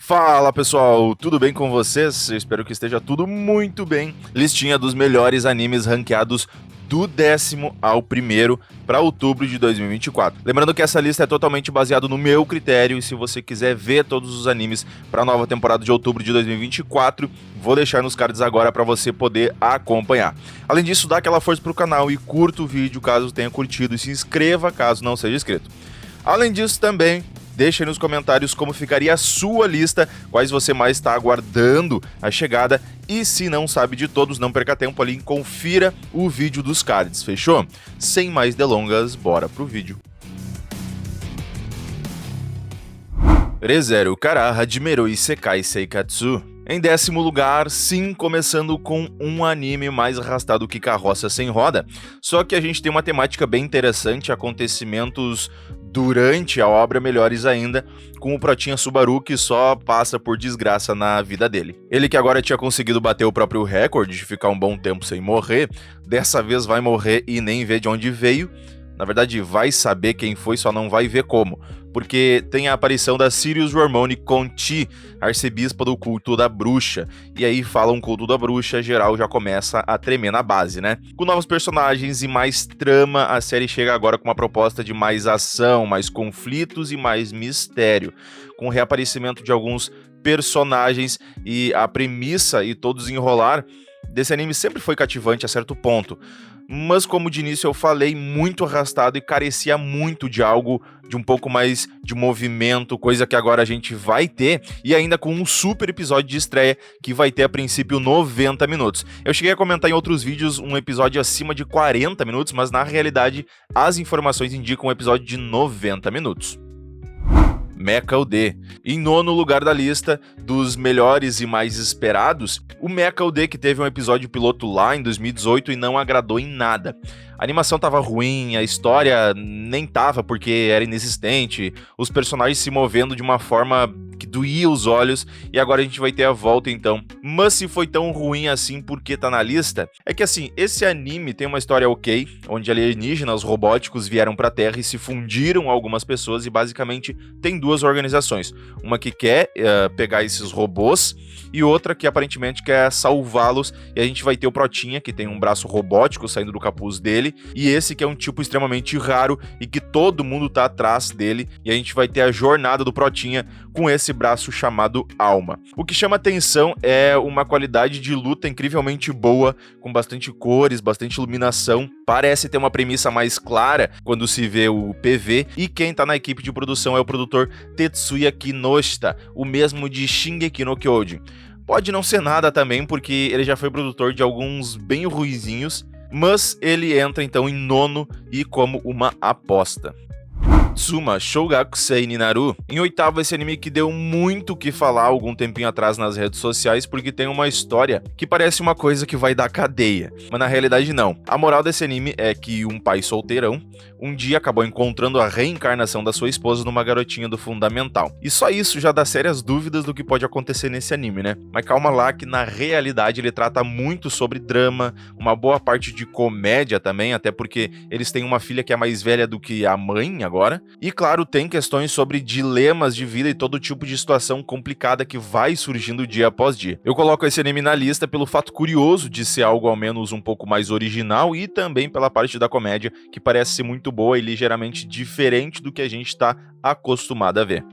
Fala pessoal, tudo bem com vocês? Eu espero que esteja tudo muito bem. Listinha dos melhores animes ranqueados do 10º ao 1º para outubro de 2024. Lembrando que essa lista é totalmente baseada no meu critério e se você quiser ver todos os animes para a nova temporada de outubro de 2024, vou deixar nos cards agora para você poder acompanhar. Além disso, dá aquela força pro canal e curta o vídeo caso tenha curtido e se inscreva caso não seja inscrito. Além disso também, deixa aí nos comentários como ficaria a sua lista, quais você mais está aguardando a chegada e se não sabe de todos, não perca tempo ali e confira o vídeo dos cards, fechou? Sem mais delongas, bora pro vídeo. Re:Zero Kara Hajimeru Isekai Seikatsu. Em 10º lugar, sim, começando com um anime mais arrastado que carroça sem roda, só que a gente tem uma temática bem interessante, acontecimentos durante a obra melhores ainda, com o Protinha Subaru que só passa por desgraça na vida dele. Ele que agora tinha conseguido bater o próprio recorde de ficar um bom tempo sem morrer, dessa vez vai morrer e nem vê de onde veio. Na verdade, vai saber quem foi, só não vai ver como. Porque tem a aparição da Sirius Hormone Conti, arcebispa do culto da bruxa. E aí falam culto da bruxa, geral já começa a tremer na base, né? Com novos personagens e mais trama, a série chega agora com uma proposta de mais ação, mais conflitos e mais mistério. Com o reaparecimento de alguns personagens e a premissa e todo desenrolar desse anime sempre foi cativante a certo ponto. Mas como de início eu falei, muito arrastado e carecia muito de algo, de um pouco mais de movimento, coisa que agora a gente vai ter, e ainda com um super episódio de estreia que vai ter a princípio 90 minutos. Eu cheguei a comentar em outros vídeos um episódio acima de 40 minutos, mas na realidade as informações indicam um episódio de 90 minutos. Mecha UD. Em 9º lugar da lista dos melhores e mais esperados, o Mecha UD que teve um episódio piloto lá em 2018 e não agradou em nada. A animação tava ruim, a história nem tava porque era inexistente, os personagens se movendo de uma forma que doía os olhos e agora a gente vai ter a volta então. Mas se foi tão ruim assim porque tá na lista, é que assim, esse anime tem uma história ok, onde alienígenas robóticos vieram pra Terra e se fundiram a algumas pessoas e basicamente tem duas organizações, uma que quer pegar esses robôs e outra que aparentemente quer salvá-los e a gente vai ter o Protinha, que tem um braço robótico saindo do capuz dele, e esse que é um tipo extremamente raro e que todo mundo tá atrás dele, e a gente vai ter a jornada do Protinha com esse braço chamado Alma. O que chama atenção é uma qualidade de luta incrivelmente boa, com bastante cores, bastante iluminação, parece ter uma premissa mais clara quando se vê o PV, e quem tá na equipe de produção é o produtor Tetsuya Kinoshita, o mesmo de Shingeki no Kyojin. Pode não ser nada também, porque ele já foi produtor de alguns bem ruizinhos, mas ele entra então em 9º e como uma aposta. Tsuma Shougakusei ni Naru. Em 8º, esse anime que deu muito o que falar algum tempinho atrás nas redes sociais, porque tem uma história que parece uma coisa que vai dar cadeia, mas na realidade não. A moral desse anime é que um pai solteirão um dia acabou encontrando a reencarnação da sua esposa numa garotinha do fundamental. E só isso já dá sérias dúvidas do que pode acontecer nesse anime, né? Mas calma lá que na realidade ele trata muito sobre drama, uma boa parte de comédia também, até porque eles têm uma filha que é mais velha do que a mãe agora. E claro, tem questões sobre dilemas de vida e todo tipo de situação complicada que vai surgindo dia após dia. Eu coloco esse anime na lista pelo fato curioso de ser algo ao menos um pouco mais original e também pela parte da comédia, que parece ser muito boa e ligeiramente diferente do que a gente está acostumado a ver.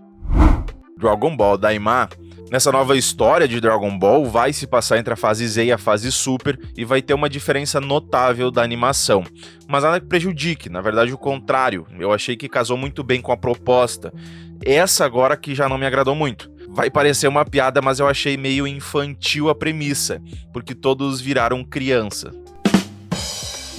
Dragon Ball Daima. Nessa nova história de Dragon Ball, vai se passar entre a fase Z e a fase Super e vai ter uma diferença notável da animação. Mas nada que prejudique, na verdade o contrário, eu achei que casou muito bem com a proposta. Essa agora que já não me agradou muito. Vai parecer uma piada, mas eu achei meio infantil a premissa, porque todos viraram criança.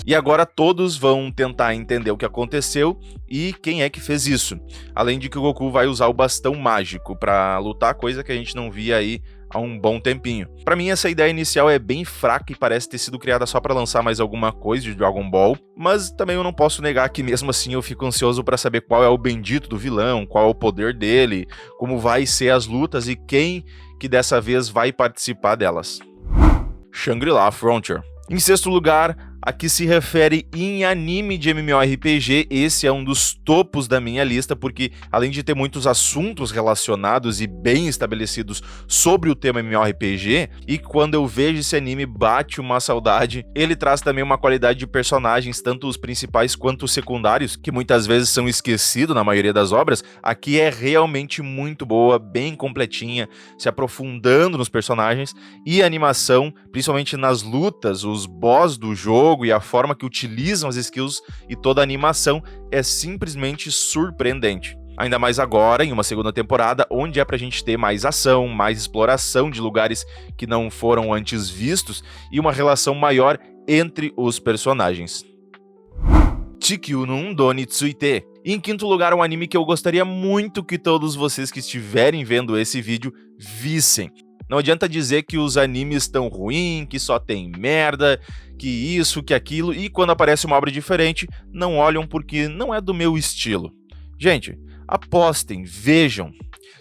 E agora todos vão tentar entender o que aconteceu e quem é que fez isso. Além de que o Goku vai usar o bastão mágico pra lutar, coisa que a gente não via aí há um bom tempinho. Pra mim essa ideia inicial é bem fraca e parece ter sido criada só pra lançar mais alguma coisa de Dragon Ball, mas também eu não posso negar que mesmo assim eu fico ansioso pra saber qual é o bendito do vilão, qual é o poder dele, como vai ser as lutas e quem que dessa vez vai participar delas. Shangri-La Frontier. Em 6º lugar, A que se refere em anime de MMORPG, esse é um dos topos da minha lista, porque além de ter muitos assuntos relacionados e bem estabelecidos sobre o tema MMORPG, e quando eu vejo esse anime bate uma saudade, ele traz também uma qualidade de personagens, tanto os principais quanto os secundários, que muitas vezes são esquecidos na maioria das obras. Aqui é realmente muito boa, bem completinha, se aprofundando nos personagens, e a animação, principalmente nas lutas, os boss do jogo e a forma que utilizam as skills e toda a animação é simplesmente surpreendente. Ainda mais agora, em uma segunda temporada, onde é pra gente ter mais ação, mais exploração de lugares que não foram antes vistos e uma relação maior entre os personagens. Chikyu no Doni Tsuite. Em quinto lugar, um anime que eu gostaria muito que todos vocês que estiverem vendo esse vídeo vissem. Não adianta dizer que os animes estão ruins, que só tem merda, que isso, que aquilo, e quando aparece uma obra diferente, não olham porque não é do meu estilo. Gente, apostem, vejam.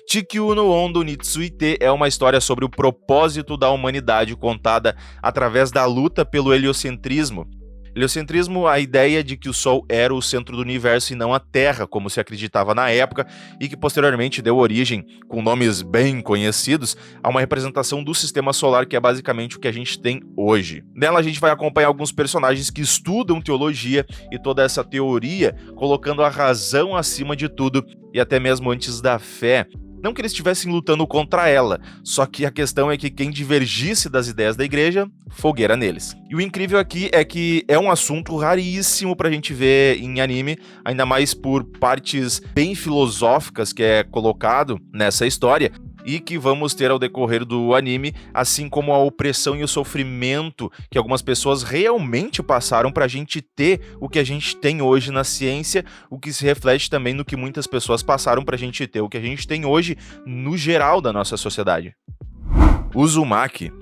Chikyu no Ondo Nitsuite é uma história sobre o propósito da humanidade contada através da luta pelo heliocentrismo. Heliocentrismo, a ideia de que o Sol era o centro do universo e não a Terra, como se acreditava na época, e que posteriormente deu origem, com nomes bem conhecidos, a uma representação do sistema solar que é basicamente o que a gente tem hoje. Nela a gente vai acompanhar alguns personagens que estudam teologia e toda essa teoria, colocando a razão acima de tudo e até mesmo antes da fé. Não que eles estivessem lutando contra ela, só que a questão é que quem divergisse das ideias da igreja, fogueira neles. E o incrível aqui é que é um assunto raríssimo pra gente ver em anime, ainda mais por partes bem filosóficas que é colocado nessa história, e que vamos ter ao decorrer do anime, assim como a opressão e o sofrimento que algumas pessoas realmente passaram pra gente ter o que a gente tem hoje na ciência, o que se reflete também no que muitas pessoas passaram pra gente ter o que a gente tem hoje no geral da nossa sociedade. Uzumaki.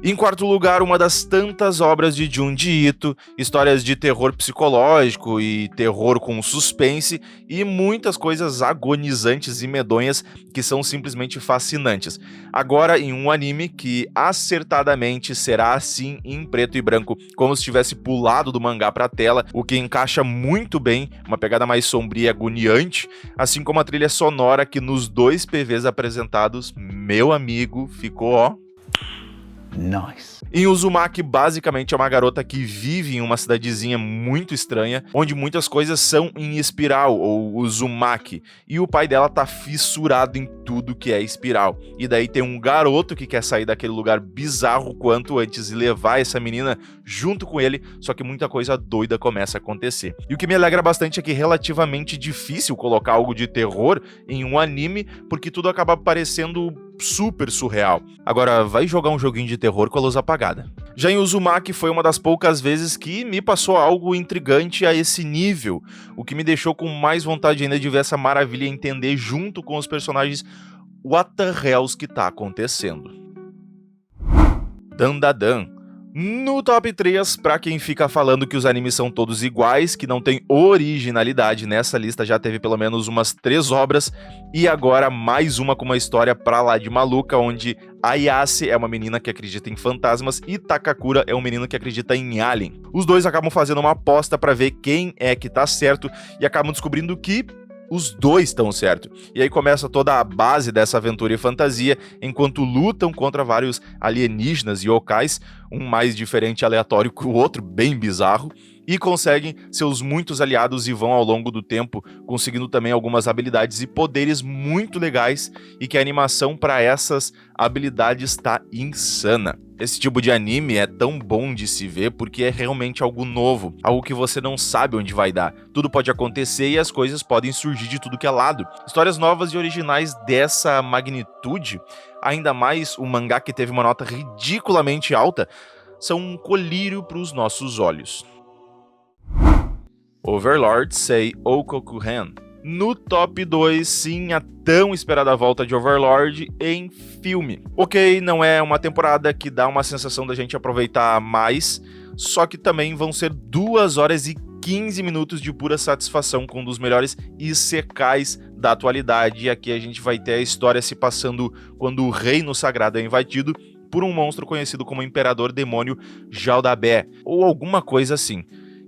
Em quarto lugar, uma das tantas obras de Junji Ito, histórias de terror psicológico e terror com suspense e muitas coisas agonizantes e medonhas que são simplesmente fascinantes. Agora em um anime que acertadamente será assim em preto e branco, como se tivesse pulado do mangá pra tela, o que encaixa muito bem, uma pegada mais sombria e agoniante, assim como a trilha sonora que nos 2 PVs apresentados, meu amigo, ficou ó... Nice. Em Uzumaki, basicamente é uma garota que vive em uma cidadezinha muito estranha, onde muitas coisas são em espiral, ou Uzumaki, e o pai dela tá fissurado em tudo que é espiral. E daí tem um garoto que quer sair daquele lugar bizarro quanto antes e levar essa menina junto com ele, só que muita coisa doida começa a acontecer. E o que me alegra bastante é que é relativamente difícil colocar algo de terror em um anime, porque tudo acaba parecendo super surreal. Agora, vai jogar um joguinho de terror com a luz apagada. Já em Uzumaki foi uma das poucas vezes que me passou algo intrigante a esse nível, o que me deixou com mais vontade ainda de ver essa maravilha e entender junto com os personagens what the hells que tá acontecendo. Dandadan. No top 3, pra quem fica falando que os animes são todos iguais, que não tem originalidade, nessa lista já teve pelo menos umas 3 obras, e agora mais uma com uma história pra lá de maluca, onde Ayase é uma menina que acredita em fantasmas e Takakura é um menino que acredita em alien. Os dois acabam fazendo uma aposta pra ver quem é que tá certo, e acabam descobrindo que os dois estão certo. E aí começa toda a base dessa aventura e fantasia, enquanto lutam contra vários alienígenas e yokais, um mais diferente e aleatório que o outro, bem bizarro, e conseguem seus muitos aliados e vão ao longo do tempo conseguindo também algumas habilidades e poderes muito legais, e que a animação para essas habilidades está insana. Esse tipo de anime é tão bom de se ver porque é realmente algo novo, algo que você não sabe onde vai dar. Tudo pode acontecer e as coisas podem surgir de tudo que é lado. Histórias novas e originais dessa magnitude, ainda mais um mangá que teve uma nota ridiculamente alta, são um colírio para os nossos olhos. Overlord Sei Oukokuren. No top 2, sim, a tão esperada volta de Overlord em filme. Ok, não é uma temporada que dá uma sensação da gente aproveitar mais, só que também vão ser 2 horas e 15 minutos de pura satisfação com um dos melhores isekais da atualidade. E aqui a gente vai ter a história se passando quando o reino sagrado é invadido por um monstro conhecido como Imperador Demônio Jaldabé, ou alguma coisa assim,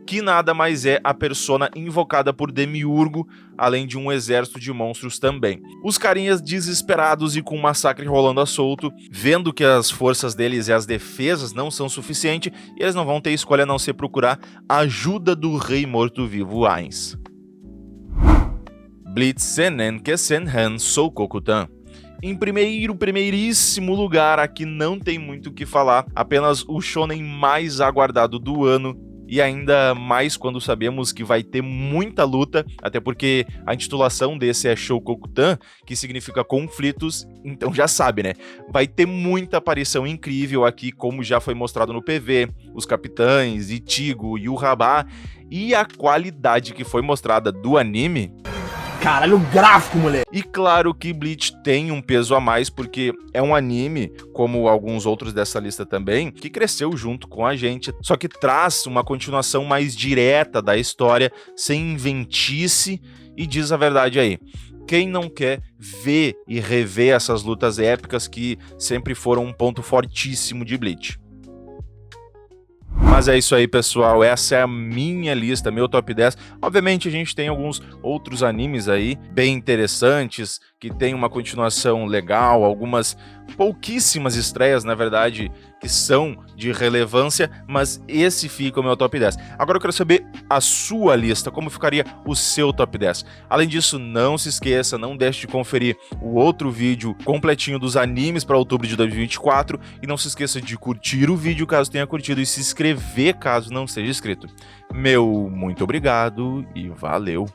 que nada mais é a persona invocada por Demiurgo, além de um exército de monstros também. Os carinhas desesperados e com um massacre rolando a solto, vendo que as forças deles e as defesas não são suficientes, eles não vão ter escolha a não ser procurar a ajuda do rei morto-vivo Ainz. Blitzen Kesen Han Soukokutan. Em primeiríssimo lugar, aqui não tem muito o que falar, apenas o shonen mais aguardado do ano, e ainda mais quando sabemos que vai ter muita luta, até porque a intitulação desse é Shoukokutan, que significa conflitos, então já sabe, né? Vai ter muita aparição incrível aqui, como já foi mostrado no PV, os capitães, Ichigo e o Rabá, e a qualidade que foi mostrada do anime... Caralho, gráfico, moleque! E claro que Bleach tem um peso a mais, porque é um anime, como alguns outros dessa lista também, que cresceu junto com a gente, só que traz uma continuação mais direta da história, sem inventice, e diz a verdade aí. Quem não quer ver e rever essas lutas épicas que sempre foram um ponto fortíssimo de Bleach? Mas é isso aí, pessoal, essa é a minha lista, meu top 10. Obviamente a gente tem alguns outros animes aí, bem interessantes, que tem uma continuação legal, algumas pouquíssimas estreias, na verdade, que são de relevância, mas esse fica o meu top 10. Agora eu quero saber a sua lista, como ficaria o seu top 10. Além disso, não se esqueça, não deixe de conferir o outro vídeo completinho dos animes para outubro de 2024, e não se esqueça de curtir o vídeo caso tenha curtido e se inscrever caso não seja inscrito. Meu muito obrigado e valeu!